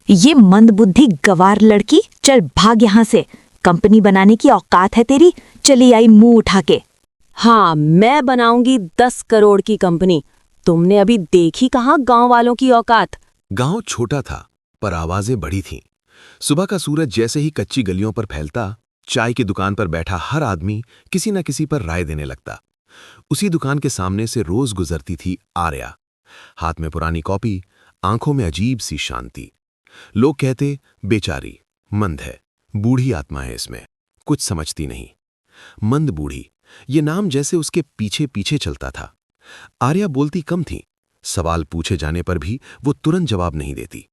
ये मंदबुद्धि गवार लड़की, चल भाग यहाँ से। कंपनी बनाने की औकात है तेरी? चली आई मुंह उठा के। हाँ, मैं बनाऊंगी 10 करोड़ की कंपनी। तुमने अभी देखी कहाँ गांव वालों की औकात। गांव छोटा था पर आवाजें बड़ी थीं। सुबह का सूरज जैसे ही कच्ची गलियों पर फैलता, चाय की दुकान पर बैठा हर आदमी किसी न किसी पर राय देने लगता। उसी दुकान के सामने से रोज गुजरती थी आर्या, हाथ में पुरानी कॉपी, आंखों में अजीब सी शांति। लोग कहते बेचारी, मंद है, बूढ़ी आत्मा है इसमें, कुछ समझती नहीं। मंद बूढ़ी, ये नाम जैसे उसके पीछे पीछे चलता था। आर्या बोलती कम थी, सवाल पूछे जाने पर भी वो तुरंत जवाब नहीं देती।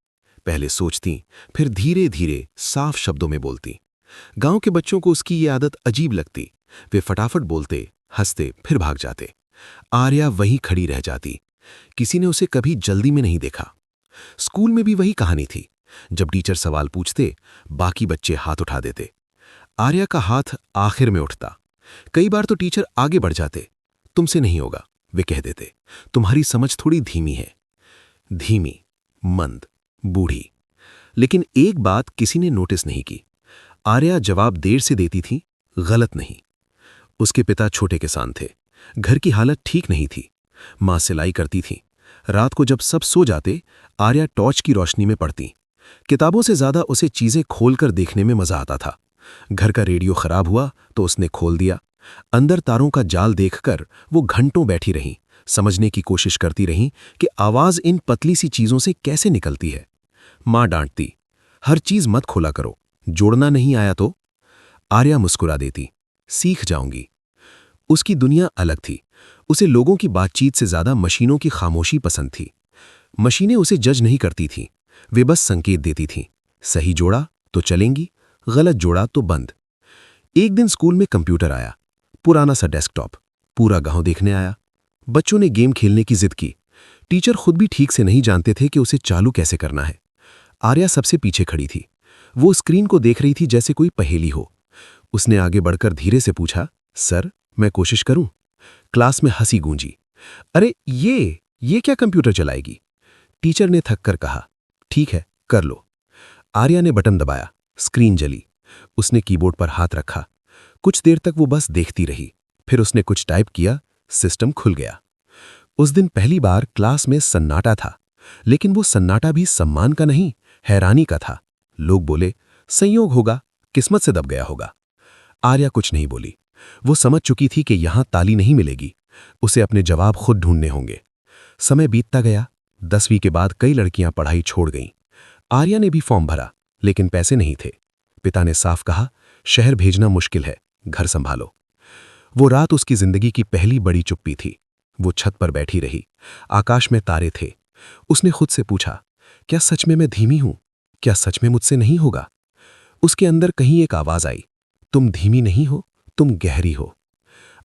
पहले सोचती, फिर धीरे धीरे साफ शब्दों में बोलती। गांव के बच्चों को उसकी ये आदत अजीब लगती। वे फटाफट बोलते, हंसते, फिर भाग जाते। आर्या वहीं खड़ी रह जाती। किसी ने उसे कभी जल्दी में नहीं देखा। स्कूल में भी वही कहानी थी। जब टीचर सवाल पूछते, बाकी बच्चे हाथ उठा देते। आर्या का हाथ आखिर में उठता। कई बार तो टीचर आगे बढ़ जाते। तुमसे नहीं होगा, वे कह देते, तुम्हारी समझ थोड़ी धीमी है। धीमी, मंद, बूढ़ी। लेकिन एक बात किसी ने नोटिस नहीं की। आर्या जवाब देर से देती थी, गलत नहीं। उसके पिता छोटे किसान थे। घर की हालत ठीक नहीं थी। मां सिलाई करती थी। रात को जब सब सो जाते, आर्या टॉर्च की रोशनी में पढ़ती। किताबों से ज्यादा उसे चीजें खोलकर देखने में मजा आता था। घर का रेडियो खराब हुआ तो उसने खोल दिया। अंदर तारों का जाल देखकर वो घंटों बैठी रहीं, समझने की कोशिश करती रहीं कि आवाज इन पतली सी चीजों से कैसे निकलती है। मां डांटती, हर चीज मत खोला करो, जोड़ना नहीं आया तो। आर्या मुस्कुरा देती, सीख जाऊंगी। उसकी दुनिया अलग थी। उसे लोगों की बातचीत से ज्यादा मशीनों की खामोशी पसंद थी। मशीनें उसे जज नहीं करती थीं, वे बस संकेत देती थीं। सही जोड़ा तो चलेंगी, गलत जोड़ा तो बंद। एक दिन स्कूल में कंप्यूटर आया, पुराना सा डेस्कटॉप। पूरा गांव देखने आया। बच्चों ने गेम खेलने की जिद की। टीचर खुद भी ठीक से नहीं जानते थे कि उसे चालू कैसे करना है। आर्या सबसे पीछे खड़ी थी। वो स्क्रीन को देख रही थी जैसे कोई पहेली हो। उसने आगे बढ़कर धीरे से पूछा, सर, मैं कोशिश करूं? क्लास में हंसी गूंजी। अरे ये क्या कंप्यूटर चलाएगी? टीचर ने थककर कहा, ठीक है, कर लो। आर्या ने बटन दबाया, स्क्रीन जली। उसने कीबोर्ड पर हाथ रखा। कुछ देर तक वो बस देखती रही। फिर उसने कुछ टाइप किया, सिस्टम खुल गया। उस दिन पहली बार क्लास में सन्नाटा था, लेकिन वो सन्नाटा भी सम्मान का नहीं, हैरानी का था। लोग बोले, संयोग होगा, किस्मत से दब गया होगा। आर्या कुछ नहीं बोली। वो समझ चुकी थी कि यहां ताली नहीं मिलेगी, उसे अपने जवाब खुद ढूंढने होंगे। समय बीतता गया। 10वीं के बाद कई लड़कियां पढ़ाई छोड़ गईं। आर्या ने भी फॉर्म भरा, लेकिन पैसे नहीं थे। पिता ने साफ कहा, शहर भेजना मुश्किल है, घर संभालो। वो रात उसकी जिंदगी की पहली बड़ी चुप्पी थी। वो छत पर बैठी रही। आकाश में तारे थे। उसने खुद से पूछा, क्या सच में मैं धीमी हूं? क्या सच में मुझसे नहीं होगा? उसके अंदर कहीं एक आवाज आई, तुम धीमी नहीं हो, तुम गहरी हो।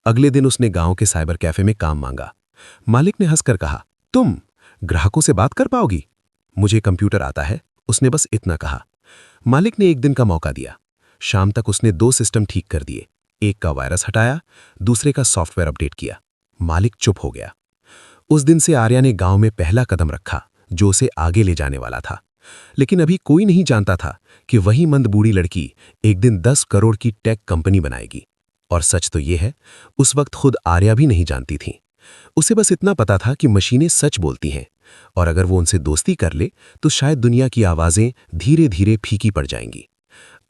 अगले दिन उसने गांव के साइबर कैफे में काम मांगा। मालिक ने हंसकर कहा, तुम ग्राहकों से बात कर पाओगी? मुझे कंप्यूटर आता है, उसने बस इतना कहा। मालिक ने एक दिन का मौका दिया। शाम तक उसने 2 सिस्टम ठीक कर दिए। एक का वायरस हटाया, दूसरे का सॉफ्टवेयर अपडेट किया। मालिक चुप हो गया। उस दिन से आर्या ने गांव में पहला कदम रखा, जो उसे आगे ले जाने वाला था। लेकिन अभी कोई नहीं जानता था कि वही मंद बूढ़ी लड़की एक दिन 10 करोड़ की टेक कंपनी बनाएगी। और सच तो यह है, उस वक्त खुद आर्या भी नहीं जानती थी। उसे बस इतना पता था कि मशीनें सच बोलती हैं, और अगर वो उनसे दोस्ती कर ले तो शायद दुनिया की आवाजें धीरे धीरे फीकी पड़ जाएंगी।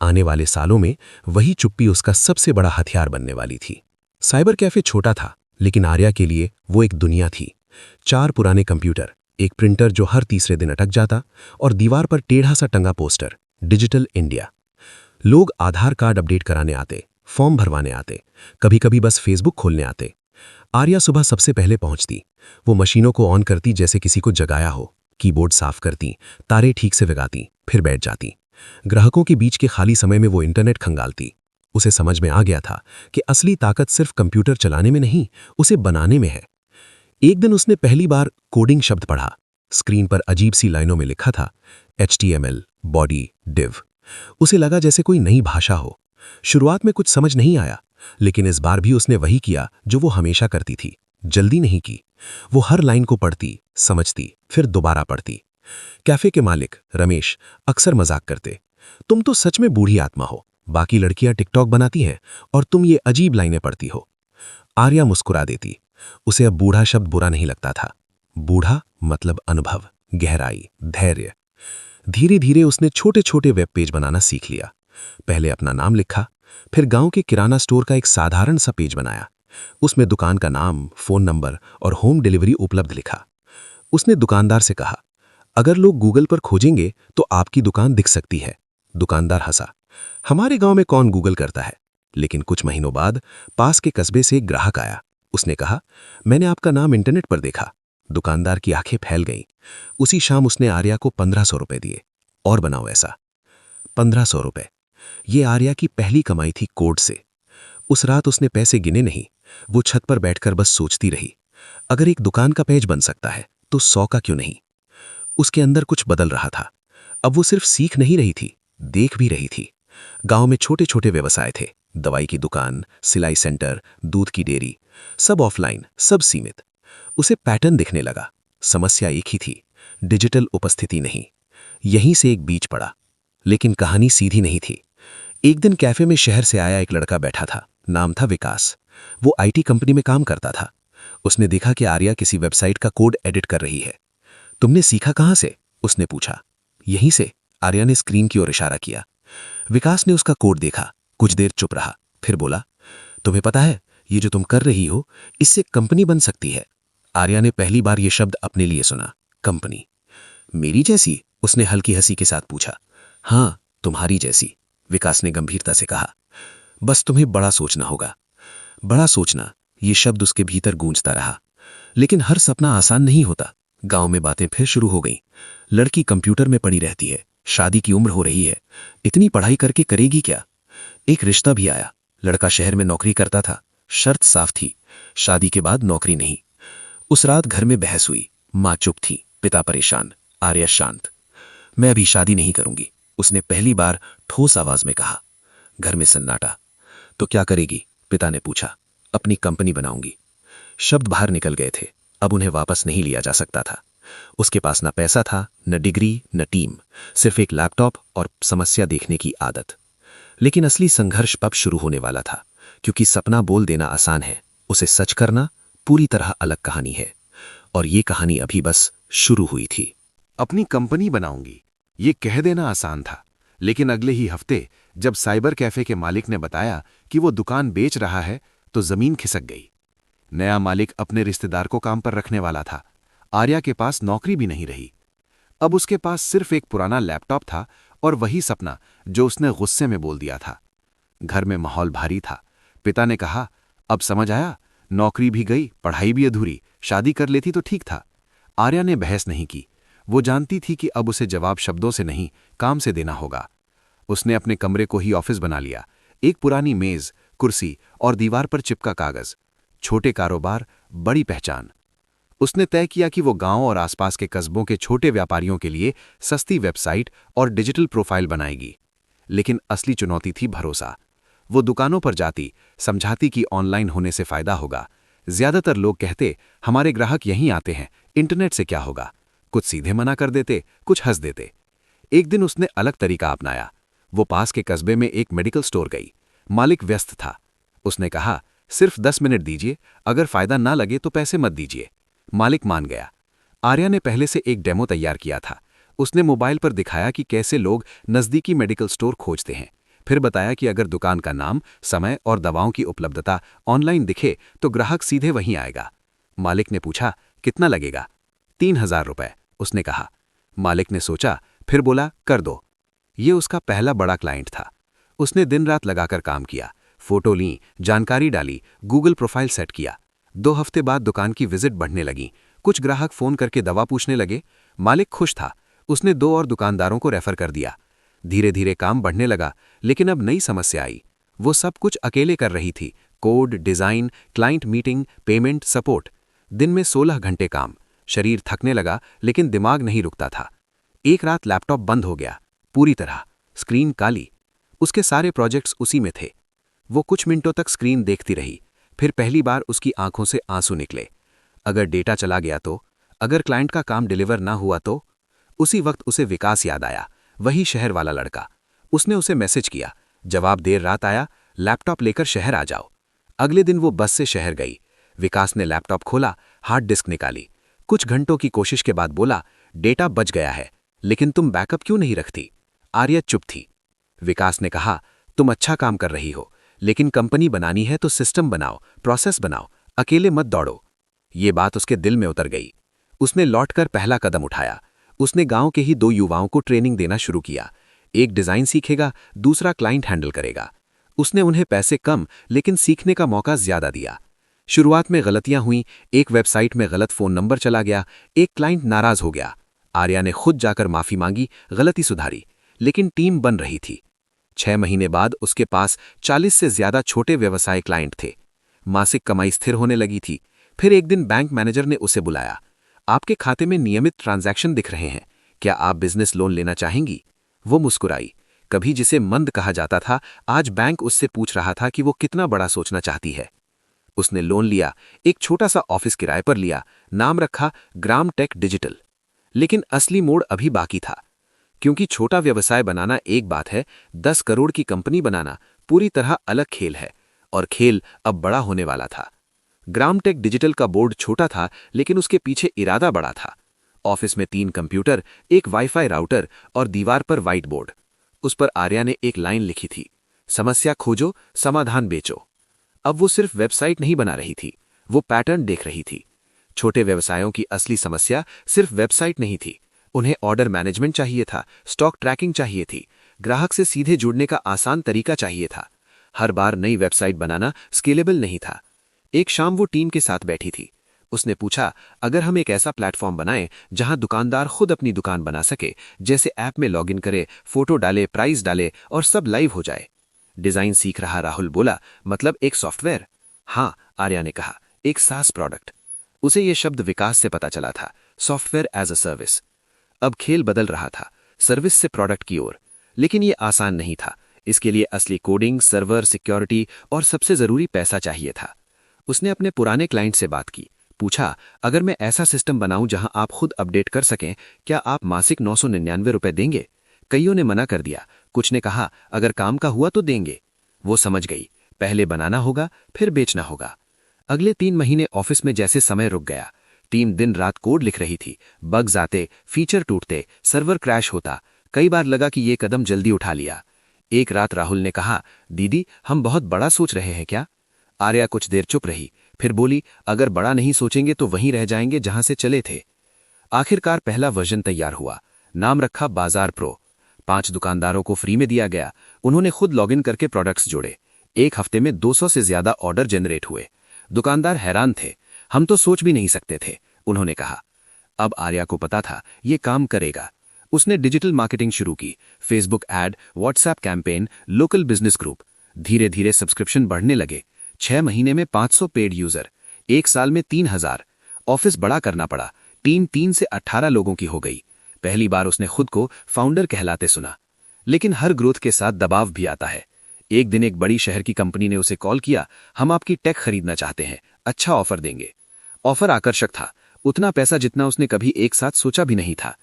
आने वाले सालों में वही चुप्पी उसका सबसे बड़ा हथियार बनने वाली थी। साइबर कैफे छोटा था, लेकिन आर्या के लिए वो एक दुनिया थी। 4 पुराने कंप्यूटर, एक प्रिंटर जो हर तीसरे दिन अटक जाता, और दीवार पर टेढ़ा सा टंगा पोस्टर, डिजिटल इंडिया। लोग आधार कार्ड अपडेट कराने आते, फॉर्म भरवाने आते, कभी कभी बस फेसबुक खोलने आते। आर्या सुबह सबसे पहले पहुंचती। वो मशीनों को ऑन करती जैसे किसी को जगाया हो, कीबोर्ड साफ करती, तारे ठीक से लगाती, फिर बैठ जाती। ग्राहकों के बीच के खाली समय में वो इंटरनेट खंगालती। उसे समझ में आ गया था कि असली ताकत सिर्फ कंप्यूटर चलाने में नहीं, उसे बनाने में है। एक दिन उसने पहली बार कोडिंग शब्द पढ़ा। स्क्रीन पर अजीब सी लाइनों में लिखा था, HTML, बॉडी, div। उसे लगा जैसे कोई नई भाषा हो। शुरुआत में कुछ समझ नहीं आया, लेकिन इस बार भी उसने वही किया जो वो हमेशा करती थी, जल्दी नहीं की। वो हर लाइन को पढ़ती, समझती, फिर दोबारा पढ़ती। कैफे के मालिक रमेश अक्सर मजाक करते, तुम तो सच में बूढ़ी आत्मा हो, बाकी लड़कियां टिकटॉक बनाती हैं और तुम ये अजीब लाइनें पढ़ती हो। आर्या मुस्कुरा देती। उसे अब बूढ़ा शब्द बुरा नहीं लगता था। बूढ़ा मतलब अनुभव, गहराई, धैर्य। धीरे धीरे उसने छोटे छोटे वेब पेज बनाना सीख लिया। पहले अपना नाम लिखा, फिर गांव के किराना स्टोर का एक साधारण सा पेज बनाया। उसमें दुकान का नाम, फोन नंबर और होम डिलीवरी उपलब्ध लिखा। उसने दुकानदार से कहा, अगर लोग गूगल पर खोजेंगे तो आपकी दुकान दिख सकती है। दुकानदार हंसा, हमारे गांव में कौन गूगल करता है। लेकिन कुछ महीनों बाद पास के कस्बे से एक ग्राहक आया। उसने कहा, मैंने आपका नाम इंटरनेट पर देखा। दुकानदार की आंखें फैल गईं। उसी शाम उसने आर्या को 1500 रुपए दिए। और बनाओ ऐसा 1500 रुपए। ये आर्या की पहली कमाई थी कोड से। उस रात उसने पैसे गिने नहीं, वो छत पर बैठकर बस सोचती रही, अगर एक दुकान का पेज बन सकता है तो 100 का क्यों नहीं। उसके अंदर कुछ बदल रहा था। अब वो सिर्फ सीख नहीं रही थी, देख भी रही थी। गांव में छोटे छोटे व्यवसाय थे, दवाई की दुकान, सिलाई सेंटर, दूध की डेयरी, सब ऑफलाइन, सब सीमित। उसे पैटर्न दिखने लगा। समस्या एक ही थी, डिजिटल उपस्थिति नहीं। यहीं से एक बीज पड़ा। लेकिन कहानी सीधी नहीं थी। एक दिन कैफे में शहर से आया एक लड़का बैठा था। नाम था विकास। वो आईटी कंपनी में काम करता था। उसने देखा कि आर्या किसी वेबसाइट का कोड एडिट कर रही है। तुमने सीखा कहां से? उसने पूछा। यहीं से, आर्या ने स्क्रीन की ओर इशारा किया। विकास ने उसका कोड देखा, कुछ देर चुप रहा, फिर बोला, तुम्हें पता है ये जो तुम कर रही हो, इससे कंपनी बन सकती है। आर्या ने पहली बार ये शब्द अपने लिए सुना, कंपनी। मेरी जैसी? उसने हल्की हंसी के साथ पूछा। हाँ, तुम्हारी जैसी, विकास ने गंभीरता से कहा। बस तुम्हें बड़ा सोचना होगा। बड़ा सोचना, ये शब्द उसके भीतर गूंजता रहा। लेकिन हर सपना आसान नहीं होता। गांव में बातें फिर शुरू हो गईं। लड़की कंप्यूटर में पड़ी रहती है, शादी की उम्र हो रही है, इतनी पढ़ाई करके करेगी क्या? एक रिश्ता भी आया। लड़का शहर में नौकरी करता था, शर्त साफ थी, शादी के बाद नौकरी नहीं। उस रात घर में बहस हुई। माँ चुप थी, पिता परेशान, आर्या शांत। मैं अभी शादी नहीं करूंगी, उसने पहली बार ठोस आवाज में कहा। घर में सन्नाटा। तो क्या करेगी? पिता ने पूछा। अपनी कंपनी बनाऊंगी। शब्द बाहर निकल गए थे, अब उन्हें वापस नहीं लिया जा सकता था। उसके पास न पैसा था, न डिग्री, न टीम, सिर्फ एक लैपटॉप और समस्या देखने की आदत। लेकिन असली संघर्ष अब शुरू होने वाला था, क्योंकि सपना बोल देना आसान है, उसे सच करना पूरी तरह अलग कहानी है। और ये कहानी अभी बस शुरू हुई थी। अपनी कंपनी बनाऊंगी, ये कह देना आसान था, लेकिन अगले ही हफ्ते जब साइबर कैफे के मालिक ने बताया कि वो दुकान बेच रहा है, तो जमीन खिसक गई। नया मालिक अपने रिश्तेदार को काम पर रखने वाला था। आर्या के पास नौकरी भी नहीं रही। अब उसके पास सिर्फ एक पुराना लैपटॉप था और वही सपना जो उसने गुस्से में बोल दिया था। घर में माहौल भारी था। पिता ने कहा, अब समझ आया, नौकरी भी गई, पढ़ाई भी अधूरी, शादी कर लेती तो ठीक था। आर्या ने बहस नहीं की। वो जानती थी कि अब उसे जवाब शब्दों से नहीं, काम से देना होगा। उसने अपने कमरे को ही ऑफिस बना लिया। एक पुरानी मेज, कुर्सी और दीवार पर चिपका कागज। छोटे कारोबार, बड़ी पहचान। उसने तय किया कि वो गांव और आसपास के कस्बों के छोटे व्यापारियों के लिए सस्ती वेबसाइट और डिजिटल प्रोफाइल बनाएगी। लेकिन असली चुनौती थी भरोसा। वो दुकानों पर जाती, समझाती कि ऑनलाइन होने से फायदा होगा। ज्यादातर लोग कहते, हमारे ग्राहक यहीं आते हैं, इंटरनेट से क्या होगा। कुछ सीधे मना कर देते, कुछ हंस देते। एक दिन उसने अलग तरीका अपनाया। वो पास के कस्बे में एक मेडिकल स्टोर गई। मालिक व्यस्त था। उसने कहा, सिर्फ 10 मिनट दीजिए, अगर फायदा ना लगे तो पैसे मत दीजिए। मालिक मान गया। आर्या ने पहले से एक डेमो तैयार किया था। उसने मोबाइल पर दिखाया कि कैसे लोग नज़दीकी मेडिकल स्टोर खोजते हैं। फिर बताया कि अगर दुकान का नाम, समय और दवाओं की उपलब्धता ऑनलाइन दिखे तो ग्राहक सीधे वहीं आएगा। मालिक ने पूछा, कितना लगेगा? 3000 रुपए, उसने कहा। मालिक ने सोचा, फिर बोला, कर दो। ये उसका पहला बड़ा क्लाइंट था। उसने दिन रात लगाकर काम किया, फोटो ली, जानकारी डाली, गूगल प्रोफाइल सेट किया। 2 हफ्ते बाद दुकान की विजिट बढ़ने लगी। कुछ ग्राहक फोन करके दवा पूछने लगे। मालिक खुश था। उसने 2 और दुकानदारों को रेफर कर दिया। धीरे धीरे काम बढ़ने लगा, लेकिन अब नई समस्या आई। वो सब कुछ अकेले कर रही थी, code, design, client meeting, payment, support. दिन में 16 घंटे काम। शरीर थकने लगा, लेकिन दिमाग नहीं रुकता था। एक रात लैपटॉप बंद हो गया, पूरी तरह, स्क्रीन काली। उसके सारे प्रोजेक्ट्स उसी में थे। वो कुछ मिनटों तक स्क्रीन देखती रही, फिर पहली बार उसकी आंखों से आंसू निकले। अगर डेटा चला गया तो, अगर क्लाइंट का काम डिलीवर ना हुआ तो। उसी वक्त उसे विकास याद आया, वही शहर वाला लड़का। उसने उसे मैसेज किया, जवाब देर रात आया, लैपटॉप लेकर शहर आ जाओ। अगले दिन वो बस से शहर गई। विकास ने लैपटॉप खोला, हार्ड डिस्क निकाली। कुछ घंटों की कोशिश के बाद बोला, डेटा बच गया है, लेकिन तुम बैकअप क्यों नहीं रखती? आर्या चुप थी। विकास ने कहा, तुम अच्छा काम कर रही हो, लेकिन कंपनी बनानी है तो सिस्टम बनाओ, प्रोसेस बनाओ, अकेले मत दौड़ो। ये बात उसके दिल में उतर गई। उसने लौटकर पहला कदम उठाया। उसने गांव के ही 2 युवाओं को ट्रेनिंग देना शुरू किया। एक डिजाइन सीखेगा, दूसरा क्लाइंट हैंडल करेगा। उसने उन्हें पैसे कम लेकिन सीखने का मौका ज्यादा दिया। शुरुआत में गलतियां हुई, एक वेबसाइट में गलत फोन नंबर चला गया, एक क्लाइंट नाराज हो गया। आर्या ने खुद जाकर माफी मांगी, गलती सुधारी, लेकिन टीम बन रही थी। 6 महीने बाद उसके पास 40 से ज्यादा छोटे व्यवसाय क्लाइंट थे। मासिक कमाई स्थिर होने लगी थी। फिर एक दिन बैंक मैनेजर ने उसे बुलाया। आपके खाते में नियमित ट्रांजैक्शन दिख रहे हैं, क्या आप बिजनेस लोन लेना चाहेंगी? वो मुस्कुराई। कभी जिसे मंद कहा जाता था, आज बैंक उससे पूछ रहा था कि वो कितना बड़ा सोचना चाहती है। उसने लोन लिया, एक छोटा सा ऑफिस किराए पर लिया, नाम रखा ग्राम टेक डिजिटल। लेकिन असली मोड़ अभी बाकी था, क्योंकि छोटा व्यवसाय बनाना एक बात है, 10 करोड़ की कंपनी बनाना पूरी तरह अलग खेल है, और खेल अब बड़ा होने वाला था। ग्राम टेक डिजिटल का बोर्ड छोटा था, लेकिन उसके पीछे इरादा बड़ा था। ऑफिस में 3 कंप्यूटर, एक वाईफाई राउटर और दीवार पर व्हाइट बोर्ड। उस पर आर्या ने एक लाइन लिखी थी, समस्या खोजो, समाधान बेचो। अब वो सिर्फ वेबसाइट नहीं बना रही थी, वो पैटर्न देख रही थी। छोटे व्यवसायों की असली समस्या सिर्फ वेबसाइट नहीं थी, उन्हें ऑर्डर मैनेजमेंट चाहिए था, स्टॉक ट्रैकिंग चाहिए थी, ग्राहक से सीधे जुड़ने का आसान तरीका चाहिए था। हर बार नई वेबसाइट बनाना स्केलेबल नहीं था। एक शाम वो टीम के साथ बैठी थी। उसने पूछा, अगर हम एक ऐसा प्लेटफॉर्म बनाएं जहां दुकानदार खुद अपनी दुकान बना सके, जैसे ऐप में लॉगिन करे, फोटो डाले, प्राइस डाले और सब लाइव हो जाए। डिजाइन सीख रहा राहुल बोला, मतलब एक सॉफ्टवेयर? हाँ, आर्या ने कहा, एक सास प्रोडक्ट। उसे ये शब्द विकास से पता चला था, सॉफ्टवेयर एज अ सर्विस। अब खेल बदल रहा था, सर्विस से प्रोडक्ट की ओर। लेकिन ये आसान नहीं था। इसके लिए असली कोडिंग, सर्वर, सिक्योरिटी और सबसे जरूरी पैसा चाहिए था। उसने अपने पुराने क्लाइंट से बात की, पूछा, अगर मैं ऐसा सिस्टम बनाऊं जहां आप खुद अपडेट कर सकें, क्या आप मासिक 999 रुपए देंगे? कईयों ने मना कर दिया, कुछ ने कहा, अगर काम का हुआ तो देंगे। वो समझ गई, पहले बनाना होगा, फिर बेचना होगा। अगले 3 महीने ऑफिस में जैसे समय रुक गया। टीम दिन रात कोड लिख रही थी, बग्स आते, फीचर टूटते, सर्वर क्रैश होता। कई बार लगा कि ये कदम जल्दी उठा लिया। एक रात राहुल ने कहा, दीदी हम बहुत बड़ा सोच रहे हैं क्या? आर्या कुछ देर चुप रही, फिर बोली, अगर बड़ा नहीं सोचेंगे तो वहीं रह जाएंगे जहां से चले थे। आखिरकार पहला वर्जन तैयार हुआ, नाम रखा बाजार प्रो। 5 दुकानदारों को फ्री में दिया गया। उन्होंने खुद लॉगिन करके प्रोडक्ट्स जोड़े। एक हफ्ते में 200 से ज्यादा ऑर्डर जनरेट हुए। दुकानदार हैरान थे, हम तो सोच भी नहीं सकते थे, उन्होंने कहा। अब आर्या को पता था ये काम करेगा। उसने डिजिटल मार्केटिंग शुरू की, Facebook ad, WhatsApp campaign, local business group. धीरे धीरे सब्सक्रिप्शन बढ़ने लगे। 6 महीने में 500 पेड यूजर, 1 साल में 3000। ऑफिस बड़ा करना पड़ा, टीम 3 से 18 लोगों की हो गई। पहली बार उसने खुद को फाउंडर कहलाते सुना। लेकिन हर ग्रोथ के साथ दबाव भी आता है। एक दिन एक बड़ी शहर की कंपनी ने उसे कॉल किया, हम आपकी टेक खरीदना चाहते हैं, अच्छा ऑफर देंगे। ऑफर आकर्षक था, उतना पैसा जितना उसने कभी एक साथ सोचा भी नहीं था।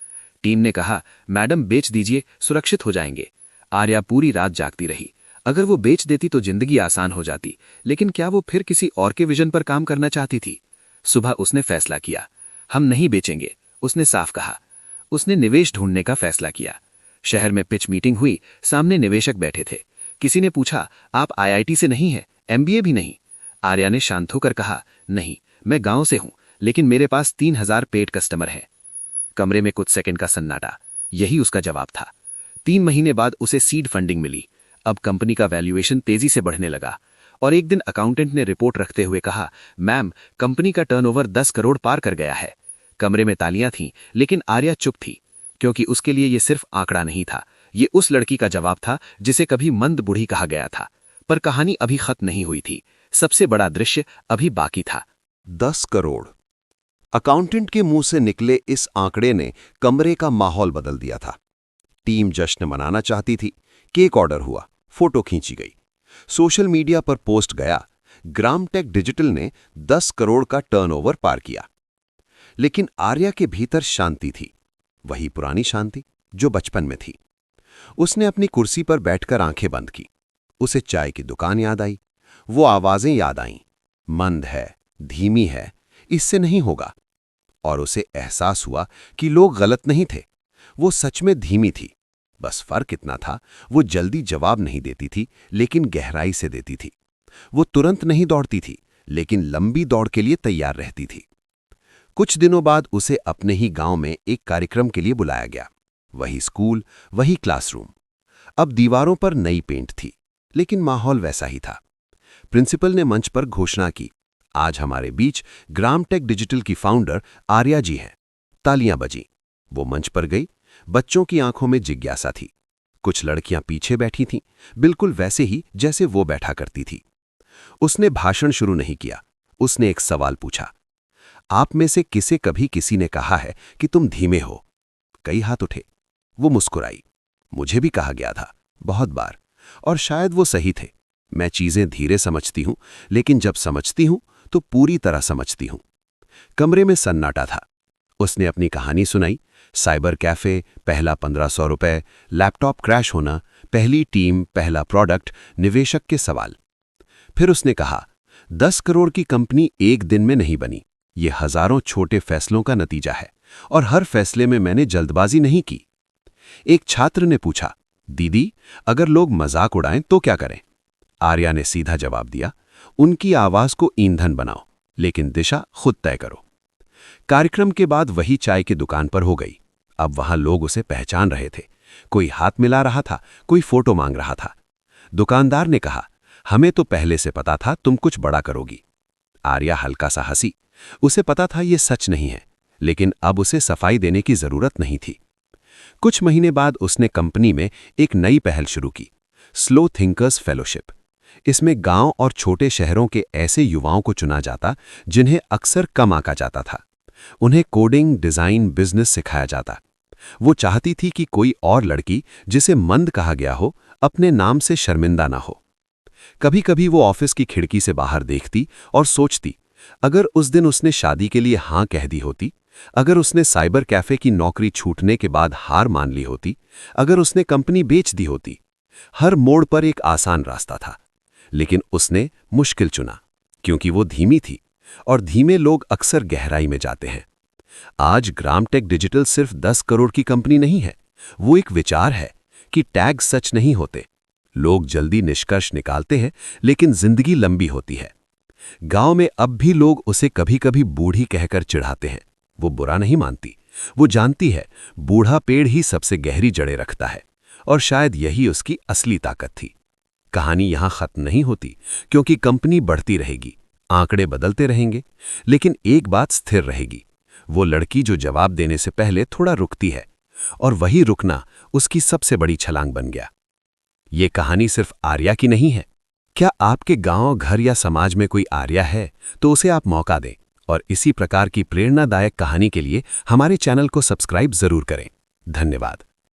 टीम ने कहा, मैडम बेच दीजिए, सुरक्षित हो जाएंगे। आर्या पूरी रात जागती रही। अगर वो बेच देती तो जिंदगी आसान हो जाती, लेकिन क्या वो फिर किसी और के विजन पर काम करना चाहती थी? सुबह उसने फैसला किया, हम नहीं बेचेंगे, उसने साफ कहा। उसने निवेश ढूंढने का फैसला किया। शहर में पिच मीटिंग हुई, सामने निवेशक बैठे थे। किसी ने पूछा, आप आईआईटी से नहीं है, एमबीए भी नहीं? आर्या ने शांत होकर कहा, नहीं, मैं गांव से हूं, लेकिन मेरे पास 3000 पेड कस्टमर हैं। कमरे में कुछ सेकंड का सन्नाटा। यही उसका जवाब था। 3 महीने बाद उसे सीड फंडिंग मिली। अब कंपनी का वैल्यूएशन तेजी से बढ़ने लगा। और एक दिन अकाउंटेंट ने रिपोर्ट रखते हुए कहा, मैम, कंपनी का टर्नओवर 10 करोड़ पार कर गया है। कमरे में तालियां थीं, लेकिन आर्या चुप थी, क्योंकि उसके लिए ये सिर्फ आंकड़ा नहीं था, ये उस लड़की का जवाब था जिसे कभी मंद बूढ़ी कहा गया था। पर कहानी अभी खत्म नहीं हुई थी, सबसे बड़ा दृश्य अभी बाकी था। 10 करोड़। अकाउंटेंट के मुंह से निकले इस आंकड़े ने कमरे का माहौल बदल दिया था। टीम जश्न मनाना चाहती थी। केक ऑर्डर हुआ, फोटो खींची गई, सोशल मीडिया पर पोस्ट गया, ग्राम टेक डिजिटल ने 10 करोड़ का टर्नओवर पार किया। लेकिन आर्या के भीतर शांति थी। वही पुरानी शांति जो बचपन में थी। उसने अपनी कुर्सी पर बैठकर आंखें बंद की। उसे चाय की दुकान याद आई। वो आवाजें याद आईं। मंद है, धीमी है, इससे नहीं होगा। और उसे एहसास हुआ कि लोग गलत नहीं थे, वो सच में धीमी थी। बस फर्क इतना था, वो जल्दी जवाब नहीं देती थी, लेकिन गहराई से देती थी। वो तुरंत नहीं दौड़ती थी, लेकिन लंबी दौड़ के लिए तैयार रहती थी। कुछ दिनों बाद उसे अपने ही गांव में एक कार्यक्रम के लिए बुलाया गया। वही स्कूल, वही क्लासरूम। अब दीवारों पर नई पेंट थी, लेकिन माहौल वैसा ही था। प्रिंसिपल ने मंच पर घोषणा की, आज हमारे बीच ग्रामटेक डिजिटल की फाउंडर आर्या जी हैं। तालियां बजीं। वो मंच पर गई। बच्चों की आंखों में जिज्ञासा थी। कुछ लड़कियां पीछे बैठी थीं, बिल्कुल वैसे ही जैसे वो बैठा करती थी। उसने भाषण शुरू नहीं किया। उसने एक सवाल पूछा, आप में से किसे कभी किसी ने कहा है कि तुम धीमे हो? कई हाथ उठे। वो मुस्कुराई। मुझे भी कहा गया था, बहुत बार, और शायद वो सही थे। मैं चीजें धीरे समझती हूं, लेकिन जब समझती हूं तो पूरी तरह समझती हूं। कमरे में सन्नाटा था। उसने अपनी कहानी सुनाई। साइबर कैफे, पहला 1500 रुपए, लैपटॉप क्रैश होना, पहली टीम, पहला प्रोडक्ट, निवेशक के सवाल। फिर उसने कहा, 10 करोड़ की कंपनी एक दिन में नहीं बनी। ये हजारों छोटे फैसलों का नतीजा है, और हर फैसले में मैंने जल्दबाजी नहीं की। एक छात्र ने पूछा, दीदी, अगर लोग मजाक उड़ाएं तो क्या करें? आर्या ने सीधा जवाब दिया, उनकी आवाज को ईंधन बनाओ, लेकिन दिशा खुद तय करो। कार्यक्रम के बाद वही चाय की दुकान पर हो गई। अब वहां लोग उसे पहचान रहे थे। कोई हाथ मिला रहा था, कोई फोटो मांग रहा था। दुकानदार ने कहा, हमें तो पहले से पता था तुम कुछ बड़ा करोगी। आर्या हल्का सा हंसी। उसे पता था ये सच नहीं है, लेकिन अब उसे सफाई देने की जरूरत नहीं थी। कुछ महीने बाद उसने कंपनी में एक नई पहल शुरू की, स्लो थिंकर्स फेलोशिप। इसमें गांव और छोटे शहरों के ऐसे युवाओं को चुना जाता जिन्हें अक्सर कम आंका जाता था। उन्हें कोडिंग, डिजाइन, बिजनेस सिखाया जाता। वो चाहती थी कि कोई और लड़की जिसे मंद कहा गया हो, अपने नाम से शर्मिंदा ना हो। कभी कभी वो ऑफिस की खिड़की से बाहर देखती और सोचती, अगर उस दिन उसने शादी के लिए हां कह दी होती, अगर उसने साइबर कैफे की नौकरी छूटने के बाद हार मान ली होती, अगर उसने कंपनी बेच दी होती। हर मोड़ पर एक आसान रास्ता था, लेकिन उसने मुश्किल चुना, क्योंकि वो धीमी थी, और धीमे लोग अक्सर गहराई में जाते हैं। आज ग्रामटेक डिजिटल सिर्फ 10 करोड़ की कंपनी नहीं है, वो एक विचार है कि टैग सच नहीं होते। लोग जल्दी निष्कर्ष निकालते हैं, लेकिन जिंदगी लंबी होती है। गांव में अब भी लोग उसे कभी कभी बूढ़ी कहकर चिढ़ाते हैं। वो बुरा नहीं मानती। वो जानती है बूढ़ा पेड़ ही सबसे गहरी जड़ें रखता है, और शायद यही उसकी असली ताकत थी। कहानी यहां खत्म नहीं होती, क्योंकि कंपनी बढ़ती रहेगी, आंकड़े बदलते रहेंगे, लेकिन एक बात स्थिर रहेगी, वो लड़की जो जवाब देने से पहले थोड़ा रुकती है, और वही रुकना उसकी सबसे बड़ी छलांग बन गया। ये कहानी सिर्फ आर्या की नहीं है। क्या आपके गांव, घर या समाज में कोई आर्या है? तो उसे आप मौका दें, और इसी प्रकार की प्रेरणादायक कहानी के लिए हमारे चैनल को सब्सक्राइब जरूर करें। धन्यवाद।